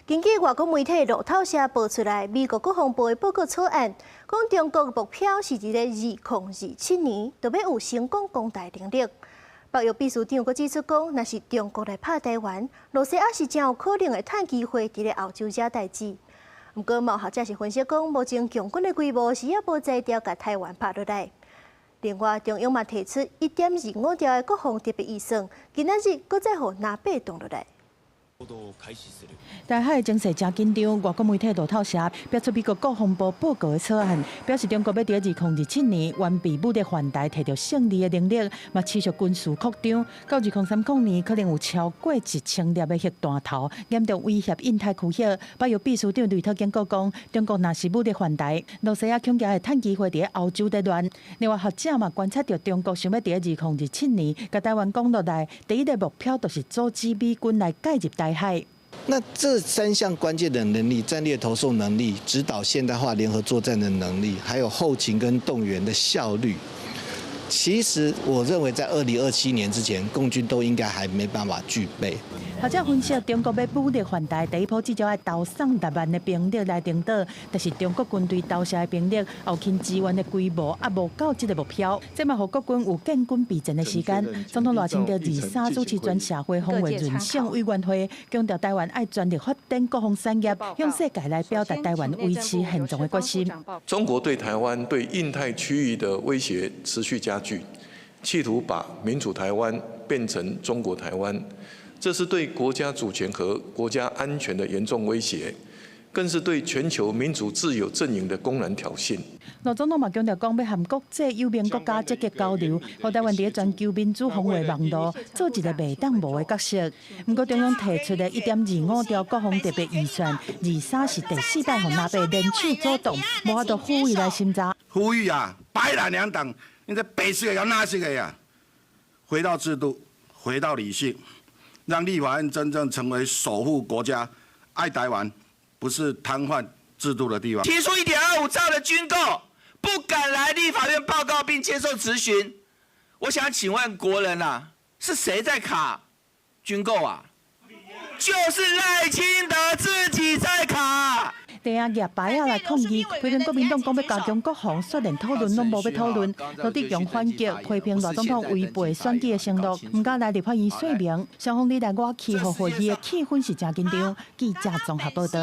根据外国媒体路透社报出来，美国国防部的报告草案，讲中国目标是伫咧2027年，就要有成功攻台能力。北约秘书长阁指出讲，若是中国来拍台湾，罗西亚是真有可能会趁机会伫咧欧洲惹代志。不过，某学者是分析讲，目前强军的规模是还无在调甲台湾拍落来。另外，中央嘛提出1.25兆的国防特别预算，今仔日阁再互拿被动落来。 台海的情势真紧张，外国媒体路透社标出美国国防部报告的草案，表示中国要伫2027年完备武力犯台，摕到胜利的能力，嘛持续军事扩张。到2030年，可能有超过1000粒的核弹头，严重威胁印太区域。北约秘书长雷特警告讲，中国若是武力犯台，罗西亚恐惊会趁机会伫欧洲内乱。另外，学者嘛观察到中国想要伫2027年，甲台湾攻落来，第一个目标就是阻止美军来介入台海。 那这3项关键的能力：战略投送能力、指导现代化联合作战的能力，还有后勤跟动员的效率。其实我认为，在2027年之前，共军都应该还没办法具备。学者分析，中国要武力犯台，第一步至少要投送6万的兵力来领导，但是中国军队投射的兵力、后勤支援的规模也无够这个目标，这嘛，互国军有建军备战的时间。总统赖清德23主持全社会防卫韧性委员会，强调台湾要全力发展国防产业，向世界来表达台湾维持现状的决心。中国对台湾、对印太区域的威胁持续加剧，企图把民主台湾变成中国台湾。 这是对国家主权和国家安全的严重威胁，更是对全球民主自由阵营的公然挑衅。罗总统嘛强调讲，要和国际友盟国家积极交流，和台湾伫全球民主防卫网络做一个袂当无的角色。不过中央提出的1.25兆国防特别预算，23是第4摆互纳被联手主动，无法度呼吁来审查。呼吁啊，白蓝两党，你这北是个要那是个呀，回到制度，回到理性。 让立法院真正成为守护国家、爱台湾，不是瘫痪制度的地方。提出1.25兆的军购，不敢来立法院报告并接受质询。我想请问国人啊，是谁在卡军购啊？就是赖清德自己在卡。 第二业牌啊来抗议，批评国民党讲要加强国防，虽然讨论拢无要讨论，罗志强反击，批评赖总统违背选举的承诺，唔敢来立法院说明。双方你来我去，互会议的气氛是真紧张。记者综合报道。